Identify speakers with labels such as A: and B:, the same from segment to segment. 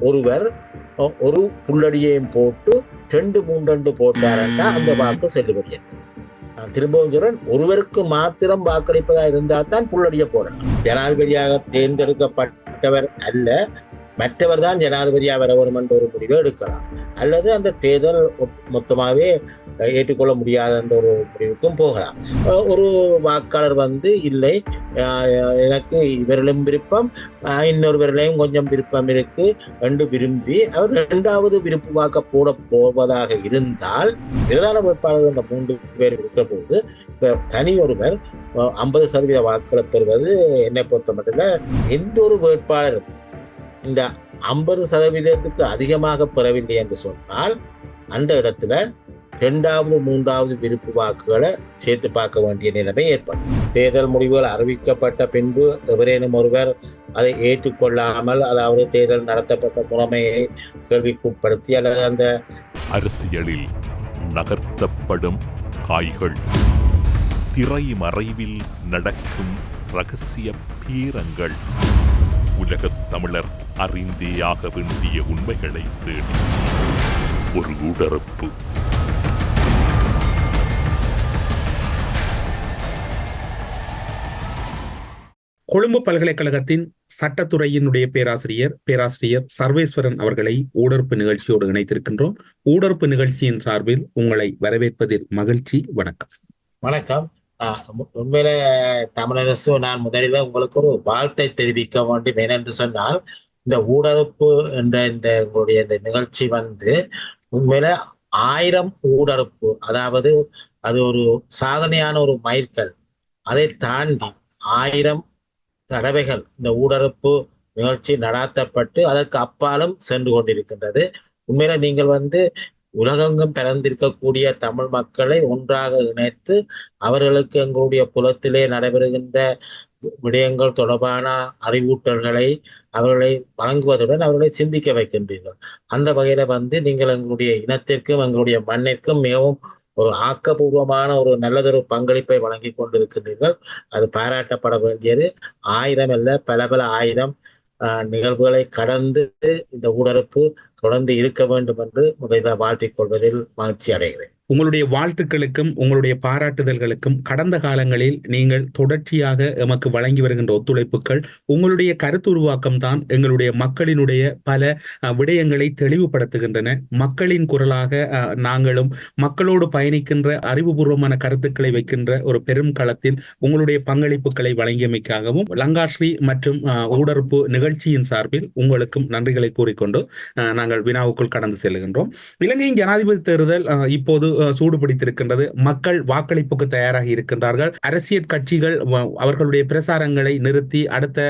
A: ஒருவர் ஒரு புள்ளடியையும் போட்டு 2 3 போட்டாரண்டா அந்த வாக்கு செல்லுபடியாது. நான் திரும்பவும் சொல்றேன், ஒருவருக்கு மாத்திரம் வாக்களிப்பதா இருந்தால் தான் புள்ளடிய போடணும். ஜனாதிபதியாக தேர்ந்தெடுக்கப்பட்டவர் அல்ல, மற்றவர் தான் ஜனாதிபதியாக வர வேண்டும் என்ற ஒரு முடிவை எடுக்கலாம். அல்லது அந்த தேர்தல் மொத்தமாகவே ஏற்றுக்கொள்ள முடியாத என்ற ஒரு முடிவுக்கும் போகலாம். ஒரு வாக்காளர் இல்லை, எனக்கு இவர்களும் விருப்பம், இன்னொருவர்களையும் கொஞ்சம் விருப்பம் இருக்கு என்று விரும்பி அவர் 2வது விருப்பு வாக்க போட போவதாக இருந்தால், பிரதான வேட்பாளர் அந்த 3 பேர் இருக்கிற போது தனி ஒருவர் 50% வாக்களை பெறுவது என்னை பொறுத்த மட்டும் எந்த ஒரு வேட்பாளரும் இந்த 50% அதிகமாக பெறவில்லை என்று சொன்னால் அந்த இடத்துல 2வது 3வது விருப்பு வாக்குகளை சேர்த்து பார்க்க வேண்டிய நிலைமை ஏற்படும். தேர்தல் முடிவுகள் அறிவிக்கப்பட்ட பின்பு எவரேனும் ஒருவர் அதை ஏற்றுக்கொள்ளாமல், அதாவது தேர்தல் நடத்தப்பட்ட முறைமையை கேள்விக்குட்படுத்தி அல்லது அந்த
B: அரசியலில் நகர்த்தப்படும் காய்கள், திரை மறைவில் நடக்கும் ரகசிய பீரங்கள், உலகத் தமிழர் அறிந்தேயாக வேண்டிய உண்மைகளை தேடி ஒரு உடறுப்பு.
C: கொழும்பு பல்கலைக்கழகத்தின் சட்டத்துறையினுடைய பேராசிரியர் சர்வேஸ்வரன் அவர்களை ஊடறுப்பு நிகழ்ச்சியோடு இணைத்திருக்கின்றோம். ஊடறுப்பு நிகழ்ச்சியின் சார்பில் உங்களை வரவேற்பதில் மகிழ்ச்சி. வணக்கம்.
A: வணக்கம். உண்மையில தமிழரசு, நான் முதலில் உங்களுக்கு ஒரு வாழ்த்தை தெரிவிக்க வேண்டும். ஏனென்று சொன்னால், இந்த ஊடறுப்பு என்ற உங்களுடைய இந்த நிகழ்ச்சி உண்மையில 1000 ஊடறுப்பு, அதாவது அது ஒரு சாதனையான ஒரு மைல்கல். அதை தாண்டி 1000 தடவைகள் இந்த ஊடறுப்பு நிகழ்ச்சி நடாத்தப்பட்டு அதற்கு அப்பாலும் சென்று கொண்டிருக்கின்றது. உண்மையில நீங்கள் உலகெங்கும் பிறந்திருக்கக்கூடிய தமிழ் மக்களை ஒன்றாக இணைத்து அவர்களுக்கு எங்களுடைய புலத்திலே நடைபெறுகின்ற விடயங்கள் தொடர்பான அறிவூட்டல்களை அவர்களை வழங்குவதுடன் அவர்களை சிந்திக்க வைக்கின்றீர்கள். அந்த வகையில நீங்கள் எங்களுடைய இனத்திற்கும் எங்களுடைய மண்ணிற்கும் மிகவும் ஒரு ஆக்கப்பூர்வமான ஒரு நல்லதொரு பங்களிப்பை வழங்கி கொண்டிருக்கின்றீர்கள். அது பாராட்டப்பட வேண்டியது. 1000 அல்ல, பல 1000 நிகழ்வுகளை கடந்து இந்த ஊடறுப்பு தொடர்ந்து இருக்க வேண்டும் என்று முதலில் வாழ்த்திக் கொள்வதில் மகிழ்ச்சி அடைகிறேன்.
C: உங்களுடைய வாழ்த்துக்களுக்கும் உங்களுடைய பாராட்டுதல்களுக்கும் கடந்த காலங்களில் நீங்கள் தொடர்ச்சியாக எமக்கு வழங்கி வருகின்ற ஒத்துழைப்புகள், உங்களுடைய கருத்து உருவாக்கம் தான் எங்களுடைய மக்களினுடைய பல விடயங்களை தெளிவுபடுத்துகின்றன. மக்களின் குரலாக நாங்களும் மக்களோடு பயணிக்கின்ற அறிவுபூர்வமான கருத்துக்களை வைக்கின்ற ஒரு பெரும் களத்தில் உங்களுடைய பங்களிப்புகளை வழங்கியமைக்காகவும் லங்காஸ்ரீ மற்றும் ஊடறுப்பு நிகழ்ச்சியின் சார்பில் உங்களுக்கும் நன்றிகளை கூறிக்கொண்டு நாங்கள் வினாவுக்குள் கடந்து செல்கின்றோம். இலங்கையின் ஜனாதிபதி தேர்தல் இப்போது சூடுபிடித்திருக்கின்றது. மக்கள் வாக்களிப்புக்கு தயாராகி இருக்கின்றார்கள். அரசியல் கட்சிகள் அவர்களுடைய பிரசாரங்களை நிறுத்தி அடுத்த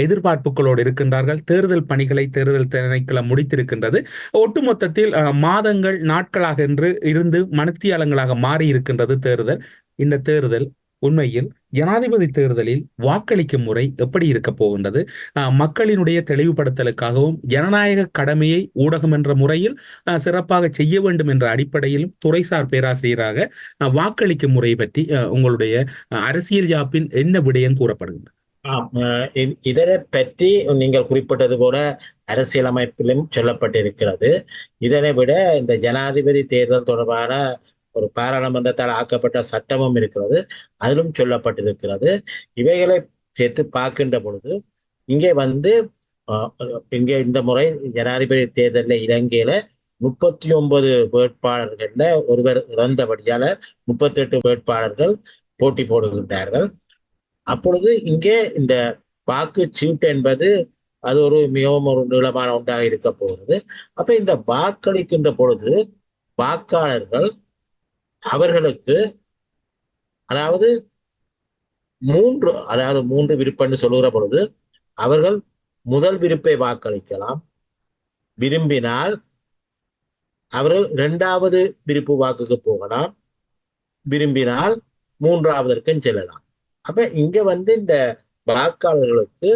C: எதிர்பார்ப்புகளோடு இருக்கின்றார்கள். தேர்தல் பணிகளை தேர்தல் திணைக்களம் முடித்திருக்கின்றது. ஒட்டுமொத்தத்தில் மாதங்கள் நாட்களாக என்று இருந்து மணித்தியாலங்களாக மாறி இருக்கின்றது தேர்தல். இந்த தேர்தல் உண்மையில் ஜனாதிபதி தேர்தலில் வாக்களிக்கும் முறை எப்படி இருக்க போகின்றது, மக்களினுடைய தெளிவுபடுத்தலுக்காகவும் ஜனநாயக கடமையை ஊடகம் என்ற முறையில் சிறப்பாக செய்ய வேண்டும் என்ற அடிப்படையிலும் துறைசார் பேராசிரியராக வாக்களிக்கும் முறை பற்றி உங்களுடைய அரசியல் யாப்பின் என்ன விடயம் கூறப்படுகின்றது?
A: இதனை பற்றி நீங்கள் குறிப்பிட்டது போல அரசியலமைப்பிலும் சொல்லப்பட்டிருக்கிறது. இதனை விட இந்த ஜனாதிபதி தேர்தல் தொடர்பான ஒரு பாராளுமன்றத்தால் ஆக்கப்பட்ட சட்டமும் இருக்கிறது, அதிலும் சொல்லப்பட்டிருக்கிறது. இவைகளை சேர்த்து பார்க்கின்ற பொழுது இங்கே இங்கே இந்த முறை ஜனாதிபதி தேர்தலில் இலங்கையில 39 வேட்பாளர்கள்ல ஒருவர் இறந்தபடியால 38 வேட்பாளர்கள் போட்டி போடுகின்றார்கள். அப்பொழுது இங்கே இந்த வாக்கு சீட்டு என்பது அது மிகவும் ஒரு நீளமான ஒன்றாக இருக்க போகிறது. அப்ப இந்த வாக்களிக்கின்ற பொழுது வாக்காளர்கள் அவர்களுக்கு அதாவது 3 விருப்பம்னு சொல்லுகிற பொழுது அவர்கள் முதல் விருப்பை வாக்களிக்கலாம். விரும்பினால் அவர்கள் 2வது விருப்பு வாக்குக்கு போகலாம். விரும்பினால் 3வதற்கும் செல்லலாம். அப்ப இங்க இந்த வாக்காளர்களுக்கு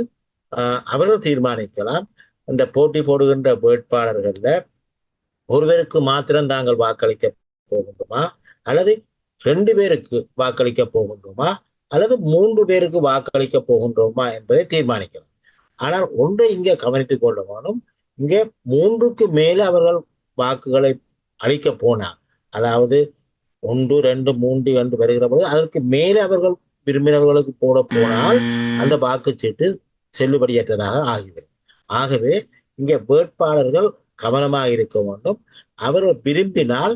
A: அவர்கள் தீர்மானிக்கலாம். இந்த போட்டி போடுகின்ற வேட்பாளர்கள்ல ஒருவருக்கு மாத்திரம் தாங்கள் வாக்களிக்க போகின்றோமா, அல்லது 2 பேருக்கு வாக்களிக்க போகின்றோமா, அல்லது 3 பேருக்கு வாக்களிக்க போகின்றோமா என்பதை தீர்மானிக்கலாம். ஆனால் ஒன்றை இங்கே கவனித்துக் கொள்ள வேணும். இங்கே 3க்கு மேல அவர்கள் வாக்குகளை அளிக்க போனார், அதாவது 1, 2, 3 என்று வருகிற போது அதற்கு மேலே அவர்கள் விரும்பினவர்களுக்கு போட போனால் அந்த வாக்குச்சீட்டு செல்லுபடியற்றதாக ஆகிவிடும். ஆகவே இங்கே வேட்பாளர்கள் கவனமாக இருக்க வேண்டும். அவர் விரும்பினால்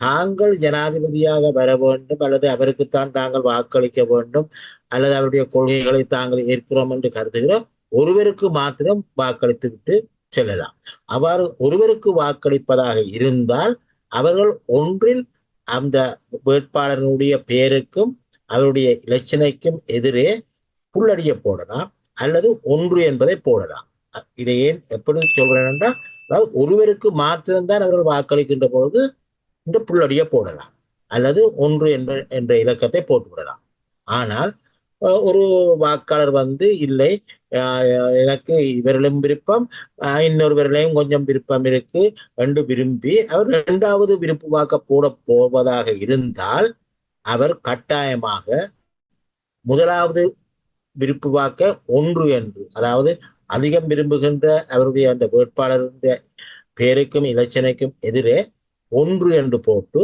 A: தாங்கள் ஜனாதிபதியாக வர வேண்டும், அல்லது அவருக்குத்தான் தாங்கள் வாக்களிக்க வேண்டும், அல்லது அவருடைய கொள்கைகளை தாங்கள் ஏற்கிறோம் என்று கருதுகிற ஒருவருக்கு மாத்திரம் வாக்களித்து விட்டு செல்லலாம். அவ்வாறு ஒருவருக்கு வாக்களிப்பதாக இருந்தால் அவர்கள் ஒன்றில் அந்த வேட்பாளர்களுடைய பெயருக்கும் அவருடைய இலச்சினைக்கும் எதிரே புள்ளடிய போடலாம், அல்லது 1 என்பதை போடலாம். இதை ஏன் எப்படி சொல்கிறேன் என்றால், அதாவது ஒருவருக்கு மாத்திரம்தான் அவர்கள் வாக்களிக்கின்ற பொழுது இந்த புள்ளடிய போடலாம், அல்லது 1 என்ற இலக்கத்தை போட்டுவிடலாம். ஆனால் ஒரு வாக்காளர் இல்லை, எனக்கு இவர்களும் விருப்பம், இன்னொருவர்களையும் கொஞ்சம் விருப்பம் இருக்கு என்று விரும்பி அவர் 2வது விருப்பு வாக்க போட போவதாக இருந்தால் அவர் கட்டாயமாக 1வது விருப்பு வாக்க 1 என்று, அதாவது அதிகம் விரும்புகின்ற அவருடைய அந்த வேட்பாளருடைய பெயருக்கும் இலச்சினைக்கும் எதிரே 1 என்று போட்டு,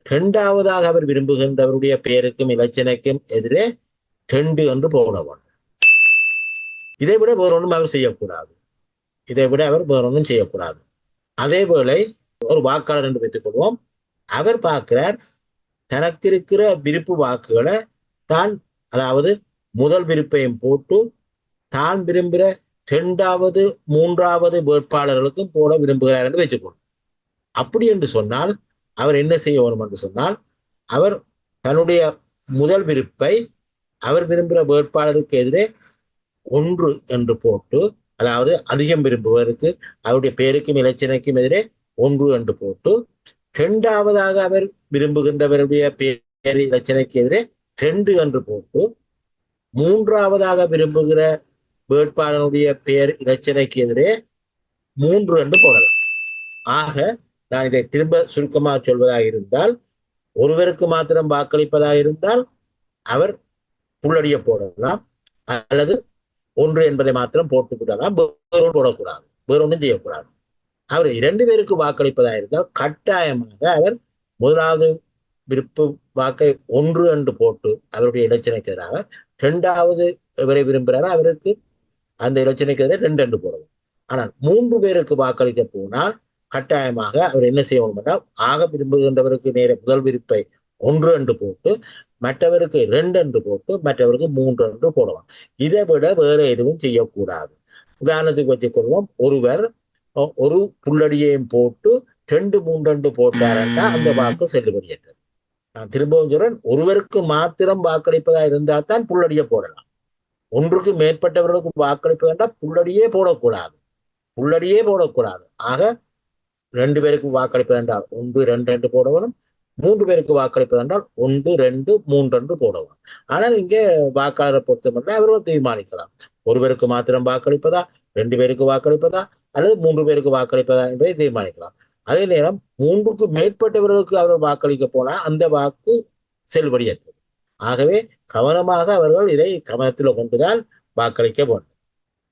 A: 2வதாக அவர் விரும்புகின்றவருடைய பெயருக்கும் இலச்சினைக்கும் எதிரே 2 என்று போட வேண்டும். இதை விட வேறொன்றும் அவர் செய்யக்கூடாது. அதேவேளை ஒரு வாக்காளர் என்று வைத்துக் கொள்வோம். அவர் பார்க்கிறார், தனக்கு இருக்கிற விருப்பு வாக்குகளை தான், அதாவது முதல் விருப்பையும் போட்டு தான் விரும்புகிற 2வது 3வது வேட்பாளர்களுக்கும் போட விரும்புகிறார் என்று வைத்துக்கொள்ளும். அப்படி என்று சொன்னால் அவர் என்ன செய்ய வேண்டும் என்று சொன்னால், அவர் தன்னுடைய முதல் விருப்பை அவர் விரும்புகிற வேட்பாளருக்கு எதிரே 1 என்று போட்டு, அதாவது அதிகம் விரும்புவதற்கு அவருடைய பெயருக்கும் இலச்சினைக்கும் எதிரே 1 என்று போட்டு, 2வதாக அவர் விரும்புகின்றவருடைய பெயர் இலச்சினைக்கு எதிரே 2 என்று போட்டு, 3வதாக விரும்புகிற வேட்பாளருடைய பெயர் இலச்சினைக்கு எதிரே 3 என்று போடலாம். ஆக நான் இதை திரும்ப சுருக்கமாக சொல்வதாக இருந்தால், ஒருவருக்கு மாத்திரம் வாக்களிப்பதாக இருந்தால் அவர் புள்ளடிய போடலாம், அல்லது 1 என்பதை மாத்திரம் போட்டு விடலாம், வேறொன்று போடக்கூடாது, வேறொன்றும் செய்யக்கூடாது. அவர் 2 பேருக்கு வாக்களிப்பதாக இருந்தால் கட்டாயமாக அவர் 1வது விருப்பு வாக்கை 1 என்று போட்டு அவருடைய இலச்சினைக்கு எதிராக, 2வது இவரை விரும்புகிறாரோ அவருக்கு அந்த இலச்சினைக்கு எதிராக 2 என்று போடவும். ஆனால் 3 பேருக்கு வாக்களிக்க போனால் கட்டாயமாக அவர் என்ன செய்யணும் என்றால், ஆக விரும்புகின்றவருக்கு நேர முதல் விருப்பை 1 என்று போட்டு, மற்றவருக்கு 2 என்று போட்டு, மற்றவருக்கு 3 என்று போடலாம். இதை விட வேற எதுவும் செய்யக்கூடாது. உதாரணத்துக்கு வச்சுக் கொள்வோம், ஒருவர் ஒரு புள்ளடியையும் போட்டு 2, 3 என்று போட்டாருன்னா அந்த வாக்கு செல்லுபடியற்றது. நான் திரும்பவும் சொல்றேன், ஒருவருக்கு மாத்திரம் வாக்களிப்பதா இருந்தால் தான் புள்ளடிய போடலாம். ஒன்றுக்கு மேற்பட்டவர்களுக்கு வாக்களிப்பதா புள்ளடியே போடக்கூடாது. ஆக 2 பேருக்கு வாக்களிப்பது என்றால் 1, 2 என்று போடணும். 3 பேருக்கு வாக்களிப்பது என்றால் 1, 2, 3 என்று போடவும். ஆனால் இங்கே வாக்காளரை பொறுத்தமல்ல, அவர்கள் தீர்மானிக்கலாம், ஒருவருக்கு மாத்திரம் வாக்களிப்பதா, 2 பேருக்கு வாக்களிப்பதா, அல்லது 3 பேருக்கு வாக்களிப்பதா என்பதை தீர்மானிக்கலாம். அதே நேரம் 3க்கு மேற்பட்டவர்களுக்கு அவர்கள் வாக்களிக்க போனால் அந்த வாக்கு செல்லுபடியற்றது. ஆகவே கவனமாக அவர்கள் இதை கவனத்தில் கொண்டுதான் வாக்களிக்க வேண்டும்.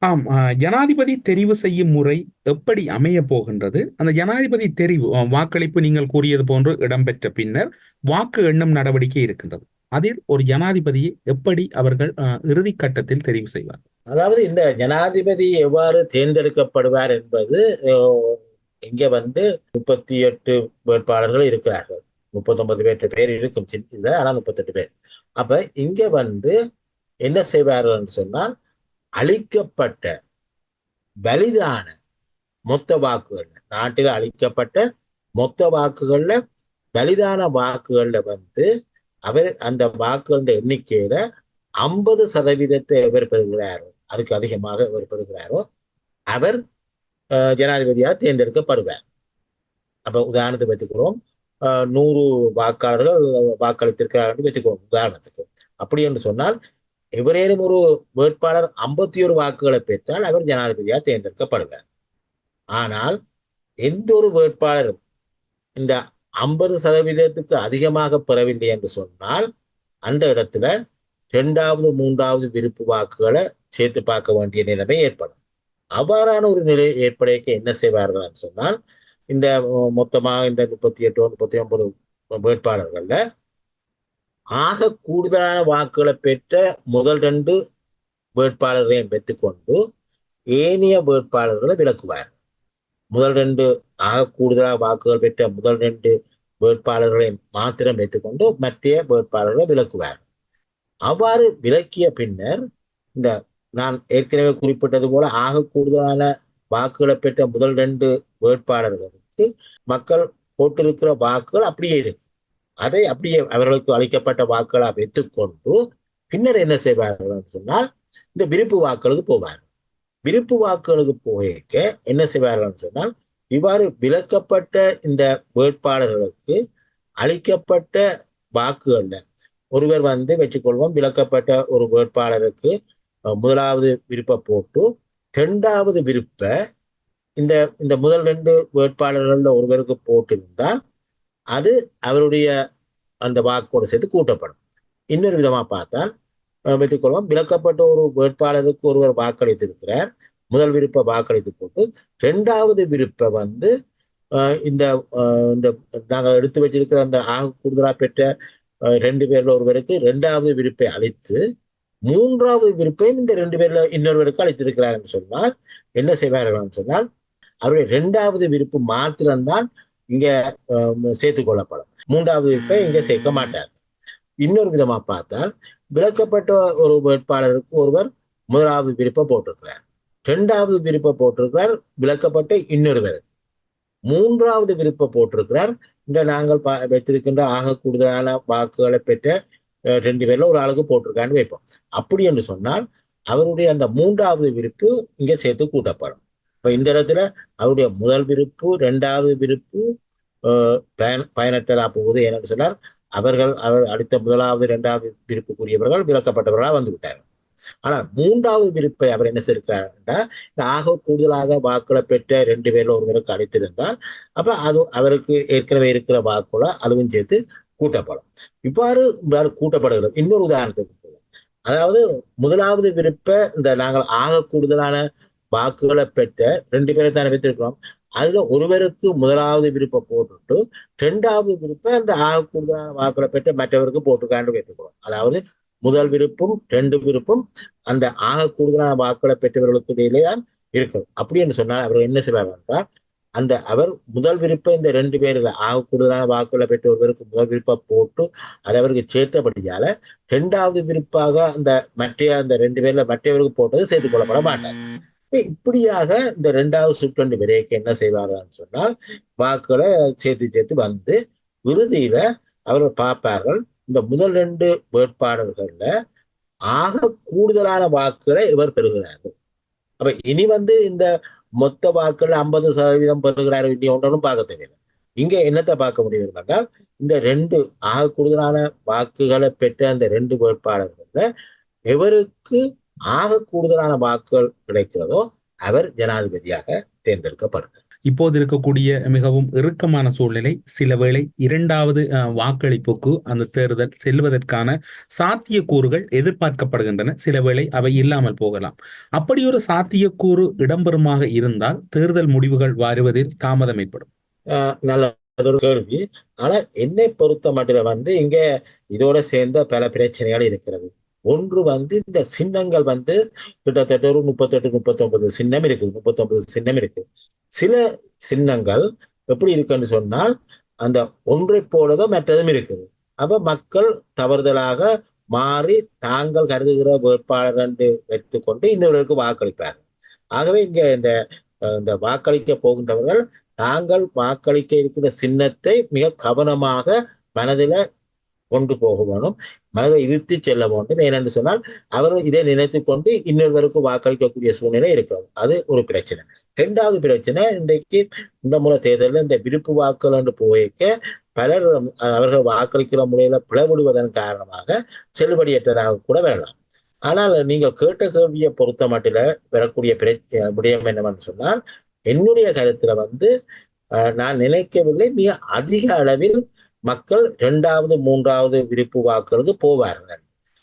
C: ஆம். ஜனாதிபதி தெரிவு செய்யும் முறை எப்படி அமைய போகின்றது? அந்த ஜனாதிபதி தெரிவு வாக்களிப்பு நீங்கள் கூறியது போன்று இடம்பெற்ற பின்னர் வாக்கு எண்ணும் நடவடிக்கை இருக்கின்றது. அதில் ஒரு ஜனாதிபதியை எப்படி அவர்கள் இறுதி கட்டத்தில் தெரிவு செய்வார்?
A: அதாவது இந்த ஜனாதிபதி எவ்வாறு தேர்ந்தெடுக்கப்படுவார் என்பது, இங்க 38 வேட்பாளர்கள் இருக்கிறார்கள். 39 பேர் இருக்கும், ஆனால் 38 பேர். அப்ப இங்க என்ன செய்வார்கள் என்று சொன்னால், அளிக்கப்பட்ட வலிதான மொத்த வாக்குகள், நாட்டில் அளிக்கப்பட்ட மொத்த வாக்குகள்ல வலிதான வாக்குகள்ல அவர் அந்த வாக்குகளுடைய எண்ணிக்கையில 50% எவர் பெறுகிறாரோ, அதுக்கு அதிகமாக எவர் பெறுகிறாரோ அவர் ஜனாதிபதியாக தேர்ந்தெடுக்கப்படுவார். அப்ப உதாரணத்துக்கு வைத்துக்கிறோம், 100 வாக்காளர்கள் வாக்களித்திருக்கிறார் வைத்துக்கிறோம் உதாரணத்துக்கு. அப்படி என்று சொன்னால், எவரேனும் ஒரு வேட்பாளர் 51 வாக்குகளை பெற்றால் அவர் ஜனாதிபதியாக தேர்ந்தெடுக்கப்படுவார். ஆனால் எந்த ஒரு வேட்பாளரும் இந்த 50%க்கு அதிகமாக பெறவில்லை என்று சொன்னால், அந்த இடத்துல 2வது 3வது விருப்பு வாக்குகளை சேர்த்து பார்க்க வேண்டிய நிலைமை ஏற்படும். அவ்வாறான ஒரு நிலை ஏற்படைக்க என்ன செய்வார்கள் சொன்னால், இந்த மொத்தமாக இந்த 38 39 வேட்பாளர்கள்ல ஆக கூடுதலான வாக்குகளை பெற்ற முதல் 2 வேட்பாளர்களையும் பெற்றுக்கொண்டு ஏனைய வேட்பாளர்களை விலக்குவார். முதல் 2 ஆக கூடுதலாக வாக்குகள் பெற்ற முதல் 2 வேட்பாளர்களை மாத்திரம் வைத்துக்கொண்டு மற்ற வேட்பாளர்களை விலக்குவார். அவ்வாறு விலக்கிய பின்னர் இந்த நான் ஏற்கனவே குறிப்பிட்டது போல ஆக கூடுதலான வாக்குகளை பெற்ற முதல் 2 வேட்பாளர்களுக்கு மக்கள் போட்டிருக்கிற வாக்குகள் அப்படியே இருக்கு. அதை அப்படியே அவர்களுக்கு அளிக்கப்பட்ட வாக்குகளை வைத்துக்கொண்டு பின்னர் என்ன செய்வார்கள் சொன்னால் இந்த விருப்பு வாக்குகளுக்கு போவார். விருப்பு வாக்குகளுக்கு போயிருக்க என்ன செய்வார்கள் சொன்னால், இவ்வாறு விலக்கப்பட்ட இந்த வேட்பாளர்களுக்கு அளிக்கப்பட்ட வாக்குகள்ல ஒருவர் வச்சுக்கொள்வோம், விலக்கப்பட்ட ஒரு வேட்பாளருக்கு முதலாவது விருப்ப போட்டு 2வது விருப்ப இந்த இந்த முதல் 2 வேட்பாளர்கள்ல ஒருவருக்கு போட்டிருந்தால் அது அவருடைய அந்த வாக்கோடு சேர்த்து கூட்டப்படும். இன்னொரு விதமா பார்த்தால் வைத்துக்கொள்வோம், விலக்கப்பட்ட ஒரு வேட்பாளருக்கு ஒருவர் வாக்களித்திருக்கிறார், முதல் விருப்ப வாக்களித்து போட்டு 2வது விருப்ப இந்த நாங்கள் எடுத்து வச்சிருக்கிற அந்த ஆக கூடுதலா பெற்ற 2 பேர்ல ஒருவருக்கு 2வது விருப்பை அளித்து 3வது விருப்பையும் இந்த 2 பேர்ல இன்னொருவருக்கு அளித்திருக்கிறார் என்று சொன்னால் என்ன செய்வார்கள் சொன்னால், அவருடைய 2வது விருப்பு மாத்திரம்தான் இங்க சேர்த்துக் கொள்ளப்படும், 3வது விருப்பை இங்க சேர்க்க மாட்டார். இன்னொரு விதமா பார்த்தால், விலக்கப்பட்ட ஒரு வேட்பாளருக்கு ஒருவர் முதலாவது விருப்ப போட்டிருக்கிறார், 2வது விருப்ப போட்டிருக்கிறார் விலக்கப்பட்ட இன்னொருவர், 3வது விருப்ப போட்டிருக்கிறார் இந்த நாங்கள் வைத்திருக்கின்ற ஆக கூடுதலான வாக்குகளை பெற்ற 2 பேர்ல ஒரு ஆளுக்கு போட்டிருக்கான்னு வைப்போம். அப்படி என்று சொன்னால் அவருடைய அந்த 3வது விருப்பு இங்க சேர்த்து கூட்டப்படும். இப்ப இந்த இடத்துல அவருடைய முதல் விருப்பு 2வது விருப்பு பயனற்றதா போகுது. ஏன்னு சொன்னால் அவர் அடுத்த முதலாவது 2வது விருப்புக்குரியவர்கள் விலக்கப்பட்டவர்களா வந்து விட்டார்கள். ஆனால் 3வது விருப்பை அவர் என்ன செய்திருக்கிறார்னா, இந்த ஆக கூடுதலாக வாக்குகளை பெற்ற 2 பேர்ல ஒருவருக்கு அளித்திருந்தால் அப்ப அது அவருக்கு ஏற்கனவே இருக்கிற வாக்குகளை அதுவும் சேர்த்து கூட்டப்படும். இவ்வாறு கூட்டப்படுகிறது. இன்னொரு உதாரணத்துக்கு, அதாவது முதலாவது விருப்ப இந்த நாங்கள் ஆக கூடுதலான வாக்குகளை பெற்ற 2 பேரை தானே வைத்திருக்கிறோம், அதுல ஒருவருக்கு முதலாவது விருப்ப போட்டுட்டு 2வது விருப்ப அந்த ஆக கூடுதலான வாக்குகளை பெற்ற மற்றவருக்கு போட்டுக்காண்டு வைத்துக்கிறோம். அதாவது முதல் விருப்பும் 2 விருப்பும் அந்த ஆக கூடுதலான வாக்குகளை பெற்றவர்களுக்கு இடையிலே தான் இருக்கிறது. அப்படி என்று சொன்னால் அவர் என்ன செய்வார் என்றால், அந்த அவர் முதல் விருப்ப இந்த 2 பேரில் ஆக கூடுதலான வாக்குகளை பெற்ற ஒருவருக்கு முதல் விருப்ப போட்டு அது அவருக்கு சேர்த்தபடியால 2வது விருப்பாக அந்த 2 பேர்ல மற்றவருக்கு போட்டது சேர்த்துக் கொள்ளப்பட மாட்டார். இப்படியாக இந்த 2வது சுற்று வரைக்கும் என்ன செய்வார்கள் சொன்னால், வாக்குகளை சேர்த்து இறுதியில அவர்கள் பார்ப்பார்கள், இந்த முதல் 2 வேட்பாளர்கள்ல ஆக கூடுதலான வாக்குகளை இவர் பெறுகிறார்கள். அப்ப இனி இந்த மொத்த வாக்குகள் 50% பெறுகிறார் இல்லையா ஒன்றும் பார்க்க தேவையில்லை. இங்க என்னத்தை பார்க்க முடியும் என்றால், இந்த 2 ஆக கூடுதலான வாக்குகளை பெற்ற அந்த 2 வேட்பாளர்கள்ல எவருக்கு ஆக கூடுதலான வாக்குகள் கிடைக்கிறதோ அவர் ஜனாதிபதியாக தேர்ந்தெடுக்கப்படுகிறார்.
C: இப்போது இருக்கக்கூடிய மிகவும் இறுக்கமான சூழ்நிலை, சில வேளை 2வது வாக்களிப்புக்கு அந்த தேர்தல் செல்வதற்கான சாத்தியக்கூறுகள் எதிர்பார்க்கப்படுகின்றன. சில வேளை அவை இல்லாமல் போகலாம். அப்படி ஒரு சாத்தியக்கூறு இடம்பெறுமாக இருந்தால் தேர்தல் முடிவுகள் வருவதில் தாமதம் ஏற்படும்.
A: நல்ல ஒரு கேள்வி. ஆனா என்னை பொறுத்த மட்டும் இங்க இதோட சேர்ந்த பல பிரச்சனைகள் இருக்கிறது. ஒன்று இந்த சின்னங்கள் கிட்டத்தட்ட ஒரு 38-39 சின்னம் இருக்கு, 39 சின்னம் இருக்கு. சில சின்னங்கள் எப்படி இருக்குன்னு சொன்னால் அந்த ஒன்றை போலதான் மற்றதும் இருக்குது. அப்ப மக்கள் தவறுதலாக மாறி தாங்கள் கருதுகிற வேட்பாளர் என்று வைத்துக்கொண்டு இன்னொருவருக்கு வாக்களிப்பார்கள். ஆகவே இங்க இந்த வாக்களிக்க போகின்றவர்கள் தாங்கள் வாக்களிக்க இருக்கிற சின்னத்தை மிக கவனமாக மனதில கொண்டு போக வேணும், மனதை இழுத்து செல்ல வேண்டும். ஏனென்று சொன்னால் அவர்கள் இதை நினைத்து கொண்டு இன்னொருவருக்கு வாக்களிக்கக்கூடிய சூழ்நிலை இருக்கிறது. அது ஒரு பிரச்சனை. 2வது பிரச்சனை, இன்றைக்கு இந்த முறை தேர்தலில் இந்த விருப்பு வாக்குகள் என்று போய்க்க பலர் அவர்கள் வாக்களிக்கிற முறையில பிளவிடுவதன் காரணமாக செல்லுபடியற்றதாக கூட வரலாம். ஆனால் நீங்கள் கேட்ட கேள்வியை பொறுத்த மட்டில வரக்கூடிய விடயம் என்னவென்று சொன்னால், என்னுடைய கருத்துல நான் நினைக்கவில்லை மிக அதிக அளவில் மக்கள் 2வது 3வது விருப்பு வாக்குகளுக்கு போவார்கள்.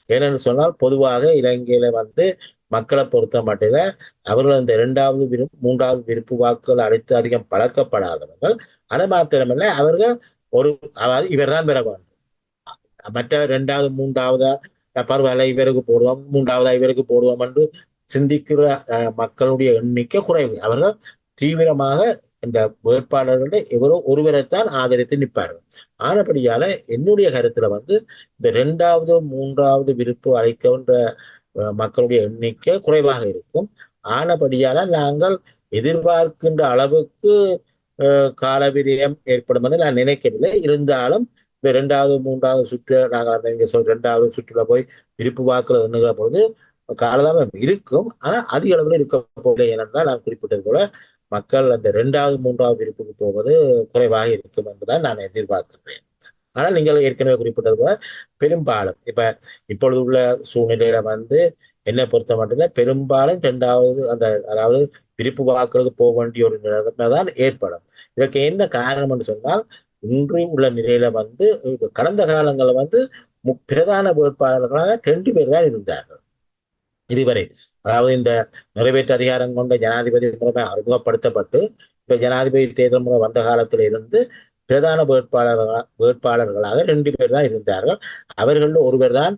A: ஏனென்று சொன்னால் பொதுவாக இலங்கையில மக்களை பொறுத்த மட்டில அவர்கள் அந்த இரண்டாவது மூன்றாவது விருப்பு வாக்குகள் அளித்து அதிகம் பழக்கப்படாதவர்கள். அது மாத்திரமல்ல, அவர்கள் ஒரு அதாவது இவர் தான் பெற வேண்டும், மற்ற இரண்டாவது மூன்றாவதா பரவாயில்ல இவருக்கு போடுவோம், மூன்றாவதா இவருக்கு போடுவோம் என்று சிந்திக்கிற மக்களுடைய எண்ணிக்கை குறைவு. அவர்கள் தீவிரமாக இந்த வேட்பாளர்களை எவரோ ஒருவரைத்தான் ஆதரித்து நிற்பார்கள். ஆனபடியால என்னுடைய கருத்துல இந்த இரண்டாவது மூன்றாவது விருப்பு அளிக்கின்ற மக்களுடைய எண்ணிக்கை குறைவாக இருக்கும். ஆனபடியால நாங்கள் எதிர்பார்க்கின்ற அளவுக்கு காலவிரயம் ஏற்படும் என்று நான் நினைக்கவில்லை. இருந்தாலும் இந்த இரண்டாவது மூன்றாவது சுற்று நாங்கள் நீங்க இரண்டாவது சுற்றுல போய் விருப்பு வாக்குகள் எண்ணுகிற பொழுது காலதாமம் இருக்கும். ஆனா அதிக அளவில் இருக்க போகலை. ஏனென்றால் நான் குறிப்பிட்டது போல மக்கள் அந்த இரண்டாவது மூன்றாவது விருப்புக்கு போவது குறைவாக இருக்கும் என்பதுதான் நான் எதிர்பார்க்கிறேன். ஆனால் நீங்கள் ஏற்கனவே குறிப்பிட்டது போல பெரும்பாலும் இப்பொழுது உள்ள சூழ்நிலையில என்னை பொறுத்த மட்டும் பெரும்பாலும் இரண்டாவது அதாவது விருப்பு வாக்குகளுக்கு போக வேண்டிய ஒரு நிலைமை தான் ஏற்படும். இதற்கு என்ன காரணம் என்று சொன்னால், இன்று உள்ள நிலையில கடந்த காலங்களில் பிரதான வேட்பாளர்களாக 2 பேர் தான் இருந்தார்கள் இதுவரை. அதாவது இந்த நிறைவேற்று அதிகாரம் கொண்ட ஜனாதிபதி முறை அறிமுகப்படுத்தப்பட்டு இந்த ஜனாதிபதி தேர்தல் முறை வந்த காலத்தில் இருந்து பிரதான வேட்பாளர்களாக 2 பேர் தான் இருந்தார்கள். அவர்கள் ஒருவர் தான்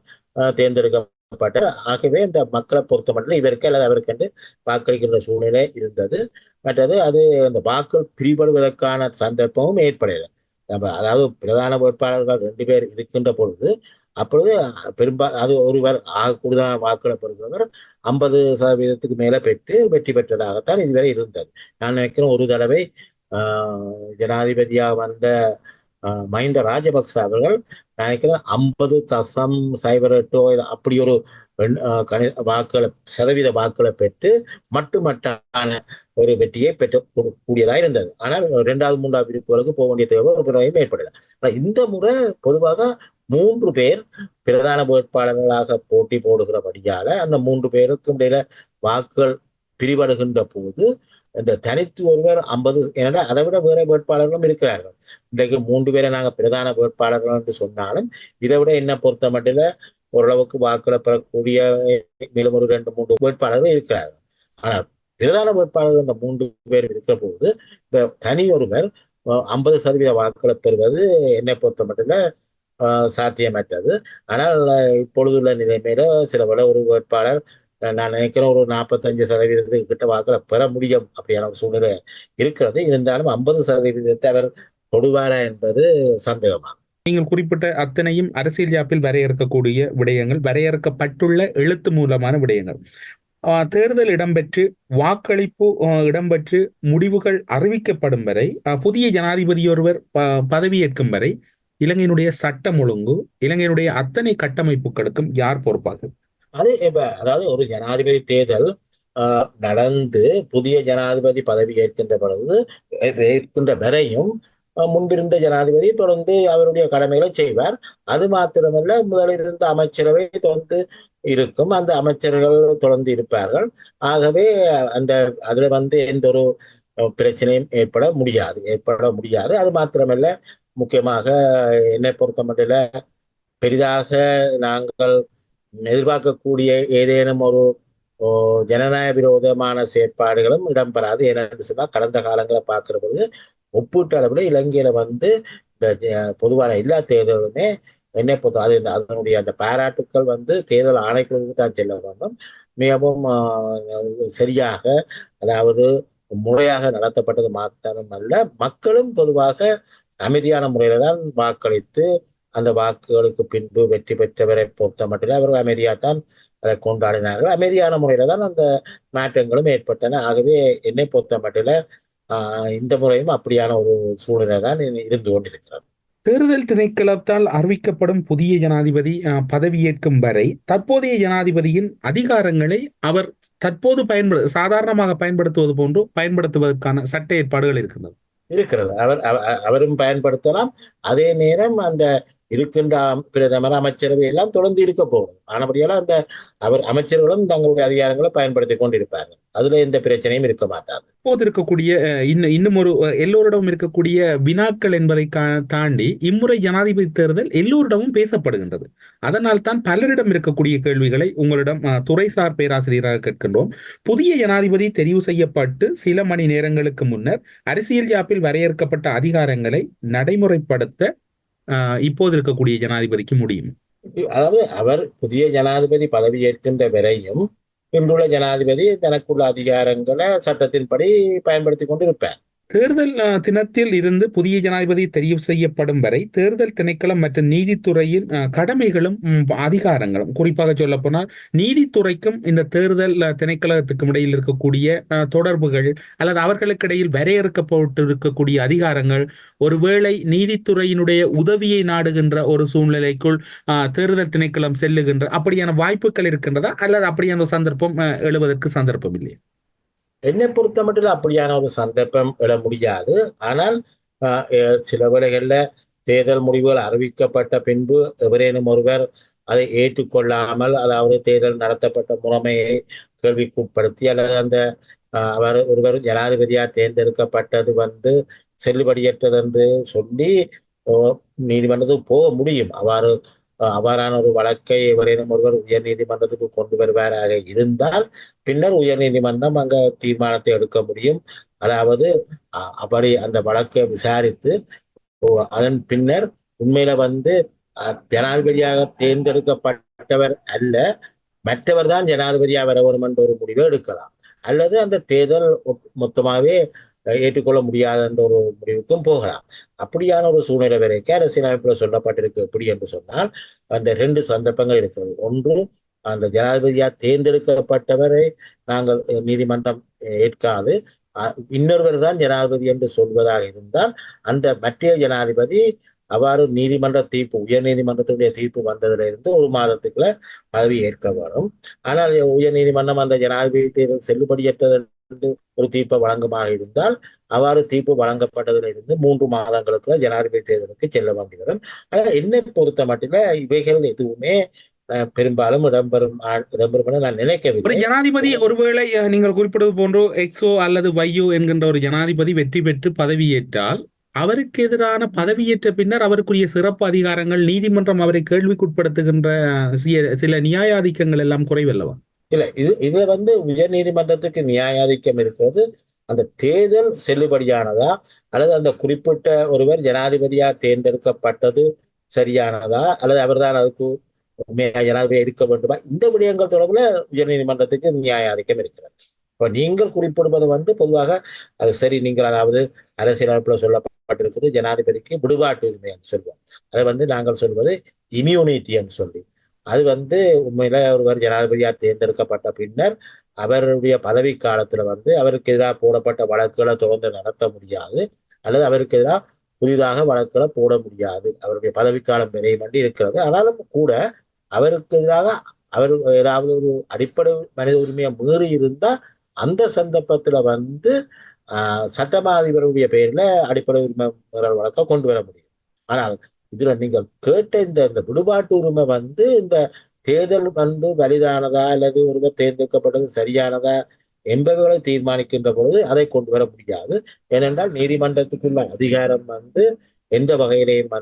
A: தேர்ந்தெடுக்கப்பட்டார். ஆகவே இந்த மக்களை பொறுத்த மட்டும் இவருக்கு அல்லது அவருக்கு என்று வாக்களிக்கின்ற சூழ்நிலை இருந்தது. மற்றது அது அந்த வாக்குகள் பிரிபடுவதற்கான சந்தர்ப்பமும் ஏற்படலை. அதாவது பிரதான வேட்பாளர்கள் 2 பேர் இருக்கின்ற பொழுது அப்பொழுது அது ஒருவர் கூடுதலான வாக்குகளை பெறுகிறவர் 50% மேல பெற்று வெற்றி பெற்றதாகத்தான் இதுவரை இருந்தது. நான் நினைக்கிறேன் ஒரு தடவை ஜனாதிபதியாக வந்த மஹிந்த ராஜபக்ச அவர்கள் நினைக்கிறேன் 50.08 அப்படி ஒரு வாக்குகளை சதவீத வாக்குகளை பெற்று மட்டுமட்டான ஒரு வெற்றியை பெற்று கூடியதாக இருந்தது. ஆனால் இரண்டாவது மூன்றாவது விருப்புகளுக்கு போக வேண்டிய தேவை ஒரு முறையும் ஏற்படல. இந்த முறை பொதுவாக 3 பேர் பிரதான வேட்பாளர்களாக போட்டி போடுகிறபடியால அந்த 3 பேருக்கும் இடையில வாக்குகள் பிரிபடுகின்ற போது இந்த தனித்து ஒருவர் 50 ஏன்னா அதை விட வேற வேட்பாளர்களும் இருக்கிறார்கள். இன்றைக்கு 3 பேரை நாங்கள் பிரதான வேட்பாளர்கள் என்று சொன்னாலும் இதை விட என்ன பொறுத்த மட்டும் ஓரளவுக்கு வாக்குகளை பெறக்கூடிய மேலும் ஒரு 2-3 வேட்பாளர்கள் இருக்கிறார்கள். ஆனால் பிரதான வேட்பாளர்கள் இந்த 3 பேர் இருக்கிற போது இந்த தனி ஒருவர் 50% வாக்குகளை பெறுவது என்னை பொறுத்த மட்டும் சாத்தியமற்றது. ஆனால் இப்பொழுதுள்ள நிலைமையில சில விட ஒரு வேட்பாளர் நான் நினைக்கிறேன் ஒரு 45% கிட்ட வாக்குகளை பெற முடியும் அப்படியான ஒரு சூழ்நிலை இருக்கிறது. இருந்தாலும் 50% அவர் தொடுவாரா என்பது சந்தேகமாகும்.
C: நீங்கள் குறிப்பிட்ட அத்தனையும் அரசியல் யாப்பில் வரையறுக்கக்கூடிய விடயங்கள், வரையறுக்கப்பட்டுள்ள எழுத்து மூலமான விடயங்கள். தேர்தல் இடம்பெற்று வாக்களிப்பு இடம்பெற்று முடிவுகள் அறிவிக்கப்படும் வரை, புதிய ஜனாதிபதி ஒருவர் பதவியேற்கும் வரை இலங்கையினுடைய சட்டம் ஒழுங்கு, இலங்கையினுடைய அத்தனை கட்டமைப்புகளுக்கும் யார் பொறுப்பாக?
A: அதாவது ஒரு ஜனாதிபதி தேர்தல் நடந்து புதிய ஜனாதிபதி பதவி ஏற்கின்ற வரையும் முன்பிருந்த ஜனாதிபதி தொடர்ந்து அவருடைய கடமைகளை செய்வார். அது மாத்திரமல்ல, முதலில் இருந்த அமைச்சரவை தொடர்ந்து இருக்கும், அந்த அமைச்சர்கள் தொடர்ந்து இருப்பார்கள். ஆகவே அதுல எந்த ஒரு பிரச்சனையும் ஏற்பட முடியாது. அது மாத்திரமல்ல, முக்கியமாக என்னை பொறுத்த மட்டும் பெரிதாக நாங்கள் எதிர்பார்க்கக்கூடிய ஏதேனும் ஒரு ஜனநாயக விரோதமான செயற்பாடுகளும் இடம்பெறாது. ஏனென்று சொன்னால் கடந்த காலங்களை பார்க்கிற பொழுது ஒப்பீட்டு அளவில் இலங்கையில இந்த பொதுவான எல்லா தேர்தலுமே என்னை பொறுத்த அதனுடைய அந்த பாராட்டுக்கள் தேர்தல் ஆணைக்குழுவுக்கு தான் செல்ல வேண்டும். மிகவும் சரியாக, அதாவது முறையாக நடத்தப்பட்டது மாத்திரம் அல்ல, மக்களும் பொதுவாக அமைதியான முறையில தான் வாக்களித்து அந்த வாக்குகளுக்கு பின்பு வெற்றி பெற்றவரை பொறுத்த மட்டும் அவர்கள் அமைதியாகத்தான் அதை கொண்டாடினார்கள். அமைதியான முறையில தான் அந்த மாற்றங்களும் ஏற்பட்டன. ஆகவே என்னை பொறுத்த மட்டும் இந்த முறையும் அப்படியான ஒரு சூழ்நிலை தான் இருந்து கொண்டிருக்கிறது.
C: தேர்தல் திணைக்களத்தால் அறிவிக்கப்படும் புதிய ஜனாதிபதி பதவியேற்கும் வரை தற்போதைய ஜனாதிபதியின் அதிகாரங்களை அவர் தற்போது சாதாரணமாக பயன்படுத்துவது போன்று பயன்படுத்துவதற்கான சட்ட ஏற்பாடுகள் இருக்கிறது.
A: அவரும் பயன்படுத்தலாம். அதே நேரம் அந்த இருக்கின்ற பிரதமர் அமைச்சரவை எல்லாம் தொடர்ந்து இருக்க போகும். ஆனபடியால அந்த அமைச்சர்களும் தங்களுடைய அதிகாரங்களை பயன்படுத்தி கொண்டிருப்பார்கள். அதுல எந்த பிரச்சனையும் இருக்க மாட்டாது.
C: இப்போது இருக்கக்கூடிய இன்னும் ஒரு எல்லோரிடமும் இருக்கக்கூடிய வினாக்கள் என்பதை தாண்டி இம்முறை ஜனாதிபதி தேர்தல் எல்லோரிடமும் பேசப்படுகின்றது. அதனால் தான் பலரிடம் இருக்கக்கூடிய கேள்விகளை உங்களிடம் துறைசார் பேராசிரியராக கேட்கின்றோம். புதிய ஜனாதிபதி தெரிவு செய்யப்பட்டு சில மணி நேரங்களுக்கு முன்னர் அரசியல் யாப்பில் வரையறுக்கப்பட்ட அதிகாரங்களை நடைமுறைப்படுத்த இப்போது இருக்கக்கூடிய ஜனாதிபதிக்கு முடியும்.
A: அதாவது அவர் புதிய ஜனாதிபதி பதவி ஏற்கின்ற வரையும் இன்றுள்ள ஜனாதிபதி தனக்குள்ள அதிகாரங்களை சட்டத்தின்படி பயன்படுத்தி கொண்டிருப்பார்.
C: தேர்தல் தினத்தில் இருந்து புதிய ஜனாதிபதி தெரிவு செய்யப்படும் வரை தேர்தல் திணைக்களம் மற்றும் நீதித்துறையின் கடமைகளும் அதிகாரங்களும், குறிப்பாக சொல்ல போனால் நீதித்துறைக்கும் இந்த தேர்தல் திணைக்களத்துக்கும் இடையில் இருக்கக்கூடிய தொடர்புகள் அல்லது அவர்களுக்கு இடையில் வரையறுக்கப்பட்டிருக்கக்கூடிய அதிகாரங்கள், ஒருவேளை நீதித்துறையினுடைய உதவியை நாடுகின்ற ஒரு சூழ்நிலைக்குள் தேர்தல் திணைக்களம் செல்லுகின்ற அப்படியான வாய்ப்புகள் இருக்கின்றதா அல்லது அப்படியான சந்தர்ப்பம் எழுவதற்கு சந்தர்ப்பம் இல்லையா?
A: என்னை பொறுத்த மட்டும் அப்படியான ஒரு சந்தர்ப்பம் எழ முடியாது. ஆனால் சில வேளைகள்ல தேர்தல் முடிவுகள் அறிவிக்கப்பட்ட பின்பு எவரேனும் ஒருவர் அதை ஏற்றுக்கொள்ளாமல், அதாவது தேர்தல் நடத்தப்பட்ட முறைமையை கேள்விக்குட்படுத்தி அல்லது அந்த அவர் ஒருவர் ஜனாதிபதியாக தேர்ந்தெடுக்கப்பட்டது செல்லுபடியற்றது என்று சொல்லி நீதிமன்றத்துக்கு போக முடியும். அவ்வாறான ஒரு வழக்கை எவரேனும் ஒருவர் உயர் நீதிமன்றத்துக்கு கொண்டு வருவாராக இருந்தால் பின்னர் உயர் நீதிமன்றம் அங்க தீர்மானத்தை எடுக்க முடியும். அதாவது அப்படி அந்த வழக்கை விசாரித்து அதன் பின்னர் உண்மையில ஜனாதிபதியாக தேர்ந்தெடுக்கப்பட்டவர் அல்ல, மற்றவர் தான் ஜனாதிபதியாக வர வேண்டும் என்ற ஒரு முடிவை எடுக்கலாம். அல்லது அந்த தேர்தல் மொத்தமாகவே ஏற்றுக்கொள்ள முடியாத என்ற ஒரு முடிவுக்கும் போகலாம். அப்படியான ஒரு சூழ்நிலை வரைக்கும் அரசியலமைப்பில் சொல்லப்பட்டிருக்கு. எப்படி என்று சொன்னால் அந்த 2 சந்தர்ப்பங்கள் இருக்கிறது. ஒன்று, அந்த ஜனாதிபதியா தேர்ந்தெடுக்கப்பட்டவரை நாங்கள் நீதிமன்றம் ஏற்காது, இன்னொருவர் தான் ஜனாதிபதி என்று சொல்வதாக இருந்தால் அந்த மற்ற ஜனாதிபதி அவ்வாறு நீதிமன்ற தீர்ப்பு, உயர் நீதிமன்றத்துடைய தீர்ப்பு வந்ததிலிருந்து 1 மாதத்துக்குள்ள பதவி ஏற்க வரும். ஆனால் உயர் நீதிமன்றம் அந்த ஜனாதிபதி தேர்தல் செல்லுபடியற்றது ஒரு தீர்ப்பை வழங்குமாக இருந்தால் அவ்வாறு தீர்ப்பு வழங்கப்பட்டதிலிருந்து 3 மாதங்களுக்குள்ள ஜனாதிபதி தேர்தலுக்கு செல்ல வேண்டி வரும். ஆனால் என்னை பொறுத்த மட்டும் இவைகள் எதுவுமே பெரும்பாலும் இடம்பெறும் என நான் நினைக்கவில்லை.
C: ஒரு ஜனாதிபதி ஒருவேளை நீங்கள் குறிப்பிடுவது போன்றோ எக்ஸோ அல்லது வையோ என்கின்ற ஒரு ஜனாதிபதி வெற்றி பெற்று பதவியேற்றால் அவருக்கு எதிரான பதவியேற்ற பின்னர் அவருக்குரிய சிறப்பு அதிகாரங்கள், நீதிமன்றம் அவரை கேள்விக்குட்படுத்துகின்ற சில நியாயாதிக்கங்கள் எல்லாம் குறைவல்லவா?
A: இல்ல, இதுல உயர் நீதிமன்றத்துக்கு நியாயாதிக்கம் இருக்கிறது. அந்த தேர்தல் செல்லுபடியானதா அல்லது அந்த குறிப்பிட்ட ஒருவர் ஜனாதிபதியா தேர்ந்தெடுக்கப்பட்டது சரியானதா அல்லது அவர்தான் அதுக்கு ஜனாதிபதியா இருக்க வேண்டுமா, இந்த விடயங்கள் தொடர்புல உயர் நீதிமன்றத்துக்கு நியாயாதிக்கம் இருக்கிறது. இப்ப நீங்கள் குறிப்பிடுவது பொதுவாக அது சரி, நீங்கள் அதாவது அரசியலமைப்புல சொல்லப்பட்டிருக்கிறது ஜனாதிபதிக்கு விடுபாட்டு உரிமை என்று சொல்வோம். அதை நாங்கள் சொல்வது இம்யூனிட்டி என்று சொல்லி, அது உண்மையில ஒருவர் ஜனாதிபதியா தேர்ந்தெடுக்கப்பட்ட பின்னர் அவருடைய பதவி காலத்துல அவருக்கு எதிராக போடப்பட்ட வழக்குகளை தொடர்ந்து நடத்த முடியாது அல்லது அவருக்கு எதிராக புதிதாக வழக்குகளை போட முடியாது. அவருடைய பதவிக்காலம் விரைவு இருக்கிறது. ஆனாலும் கூட அவருக்கு எதிராக அவர் ஏதாவது ஒரு அடிப்படை மனித உரிமையை மீறி இருந்தா அந்த சந்தர்ப்பத்துல சட்டமா அதிபருடைய பெயர்ல அடிப்படை உரிமை வழக்கை கொண்டு வர முடியும். ஆனால் இதுல நீங்கள் கேட்ட இந்த விடுபாட்டு உரிமை இந்த தேர்தல் வலிதானதா அல்லது ஒருவர் தேர்ந்தெடுக்கப்பட்டது சரியானதா என்பவர்களை தீர்மானிக்கின்ற பொழுது அதை கொண்டு வர முடியாது. ஏனென்றால் நீதிமன்றத்துக்குள்ள அதிகாரம் எந்த வகையிலையும்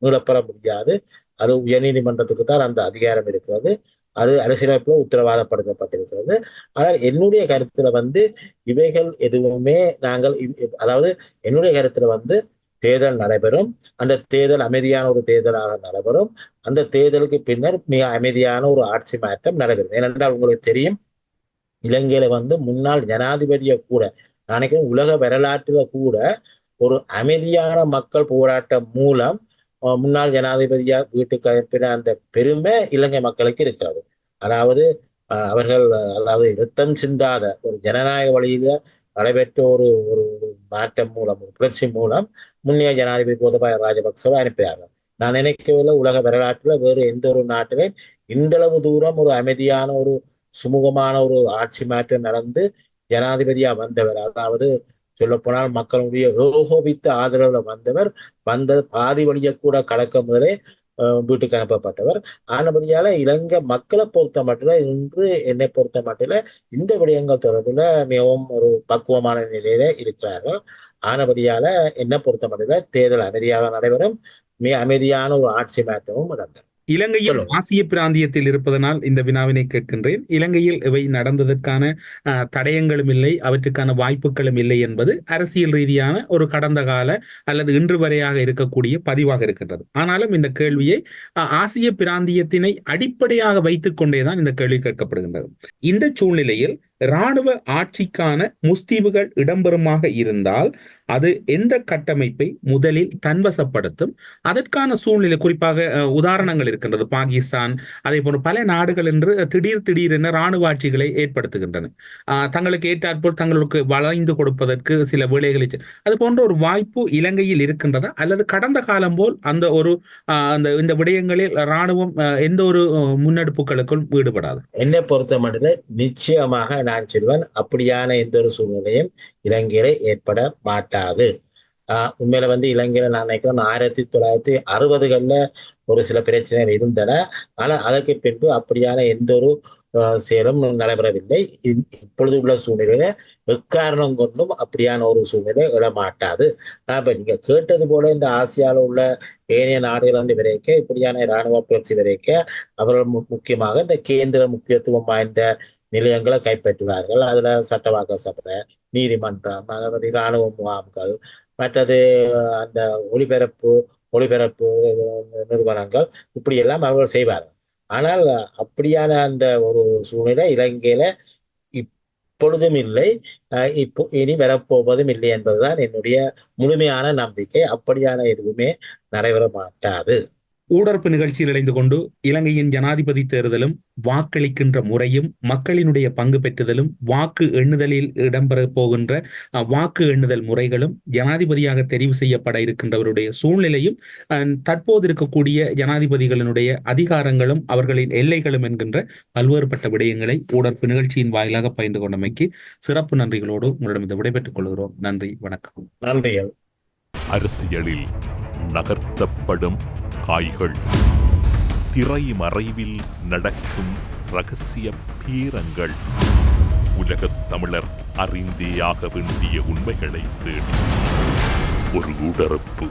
A: மீளப்பெற முடியாது. அது உயர் நீதிமன்றத்துக்கு தான் அந்த அதிகாரம் இருக்கிறது. அது அரசியலமைப்புல உத்தரவாதப்படுத்தப்பட்டிருக்கிறது. ஆனால் என்னுடைய கருத்துல இவைகள் எதுவுமே அதாவது என்னுடைய கருத்துல தேர்தல் நடைபெறும். அந்த தேர்தல் அமைதியான ஒரு தேர்தலாக நடைபெறும். அந்த தேர்தலுக்கு பின்னர் மிக அமைதியான ஒரு ஆட்சி மாற்றம் நடைபெறும். ஏனென்றால் உங்களுக்கு தெரியும், இலங்கையில முன்னாள் ஜனாதிபதியை கூட நினைக்கிறேன் உலக வரலாற்றுல கூட ஒரு அமைதியான மக்கள் போராட்டம் மூலம் முன்னாள் ஜனாதிபதியா வீட்டுக்கு அனுப்பின அந்த பெருமை இலங்கை மக்களுக்கு இருக்கிறது. அதாவது அவர்கள் இரத்தம் சிந்தாத ஒரு ஜனநாயக வழியில நடைபெற்ற ஒரு மாற்றம் மூலம், ஒரு புரட்சி மூலம் முன்னைய ஜனாதிபதி கோத்தபாய ராஜபக்சவை அனுப்பினார்கள். நான் நினைக்கவில்லை உலக வரலாற்றுல வேறு எந்த ஒரு நாட்டிலும் இந்த அளவு தூரம் ஒரு அமைதியான ஒரு சுமூகமான ஒரு ஆட்சி மாற்றம் நடந்து ஜனாதிபதியா வந்தவர், அதாவது சொல்லப்போனால் மக்களுடைய ஏகோபித்த ஆதரவுல வந்த பாதி வழியை கூட கடக்க முதலே வீட்டுக்கு அனுப்பப்பட்டவர். ஆனபடியால இலங்கை மக்களை பொறுத்த மட்டும் இன்று என்னை பொறுத்த மட்டும் இந்த விடயங்கள் தொடர்பில் மிகவும் ஒரு பக்குவமான நிலையில இருக்கிறார்கள். ஆனபடியால என்னை பொறுத்த மட்டும் தேர்தல் அமைதியாக நடைபெறும், மிக அமைதியான ஒரு ஆட்சி மாற்றமும் நடந்தது.
C: இலங்கையில் ஆசிய பிராந்தியத்தில் இருப்பதனால் இந்த வினாவினை கேட்கின்றேன். இலங்கையில் இவை நடந்ததற்கான தடயங்களும் இல்லை, அவற்றுக்கான வாய்ப்புகளும் இல்லை என்பது அரசியல் ரீதியான ஒரு கடந்த கால அல்லது இன்று வரையாக இருக்கக்கூடிய பதிவாக இருக்கின்றது. ஆனாலும் இந்த கேள்வியை ஆசிய பிராந்தியத்தினை அடிப்படையாக வைத்துக் கொண்டேதான் இந்த கேள்வி கேட்கப்படுகின்றது. இந்த சூழ்நிலையில் இராணுவ ஆட்சிக்கான முஸ்தீவுகள் இடம்பெறுமாக இருந்தால் அது எந்த கட்டமைப்பை முதலில் தன்வசப்படுத்தும்? அதற்கான சூழ்நிலை குறிப்பாக உதாரணங்கள் இருக்கின்றது. பாகிஸ்தான், அதே போன்ற பல நாடுகள் என்று திடீரென இராணுவ ஆட்சிகளை ஏற்படுத்துகின்றன. தங்களுக்கு ஏற்றாற்போல் தங்களுக்கு வளைந்து கொடுப்பதற்கு சில வேளைகளை, அது போன்ற ஒரு வாய்ப்பு இலங்கையில் இருக்கின்றதா? அல்லது கடந்த காலம் போல் அந்த ஒரு இந்த விடயங்களில் இராணுவம் எந்த ஒரு முன்னெடுப்புகளுக்கும் ஈடுபடாது?
A: என்னை பொறுத்த மட்டும் நிச்சயமாக நான் சொல்வேன், அப்படியான எந்த ஒரு சூழ்நிலையும் இலங்கையில ஏற்பட மாட்டாது. உண்மையில இலங்கையில நான் நினைக்கிறேன் 1960களில் ஒரு சில பிரச்சனைகள் இருந்தன. ஆனா அதற்கு பின்பு அப்படியான எந்த ஒரு செயலும் நடைபெறவில்லை. இப்பொழுது உள்ள சூழ்நிலையில எக்காரணம் கொண்டும் அப்படியான ஒரு சூழ்நிலை எழமாட்டாது. இப்ப நீங்க கேட்டது போல இந்த ஆசியாவில் உள்ள ஏனைய நாடுகள் வரைக்க இப்படியான இராணுவ புரட்சி வரைக்க அவர்கள் முக்கியமாக இந்த கேந்திர முக்கியத்துவம் வாய்ந்த நிலையங்களை கைப்பற்றுவார்கள். அதுல சட்டவாக்க சபை, நீதிமன்றம், அதாவது இராணுவ முகாம்கள், மற்றது அந்த ஒளிபரப்பு நிறுவனங்கள், இப்படி எல்லாம் அவர்கள் செய்வார்கள். ஆனால் அப்படியான அந்த ஒரு சூழ்நிலை இலங்கையில இப்பொழுதும் இல்லை, இனி வரப்போவதும் இல்லை என்பதுதான் என்னுடைய முழுமையான நம்பிக்கை. அப்படியான எதுவுமே நடைபெற மாட்டாது.
C: ஊடரப்பு நிகழ்ச்சியில் இணைந்து கொண்டு இலங்கையின் ஜனாதிபதி தேர்தலும் வாக்களிக்கின்ற முறையும் மக்களினுடைய பங்கு பெற்றுதலும் வாக்கு எண்ணுதலில் இடம்பெற போகின்ற வாக்கு எண்ணுதல் முறைகளும் ஜனாதிபதியாக தெரிவு செய்யப்பட இருக்கின்றவருடைய சூழ்நிலையும் தற்போது இருக்கக்கூடிய ஜனாதிபதிகளினுடைய அதிகாரங்களும் அவர்களின் எல்லைகளும் என்கின்ற பல்வேறுபட்ட விடயங்களை ஊடரப்பு நிகழ்ச்சியின் வாயிலாக பகிர்ந்து கொண்டமைக்கு சிறப்பு நன்றிகளோடு உங்களிடம் விடைபெற்றுக் கொள்கிறோம். நன்றி, வணக்கம்.
A: நன்றிகள்.
B: அரசியலில் நகர்த்தப்படும் காய்கள், திரைமறைவில் நடக்கும் இரகசிய பீரங்கள், உலகத் தமிழர் அறிந்தேயாக வேண்டிய உண்மைகளை தேடி ஒரு ஊடரப்பு.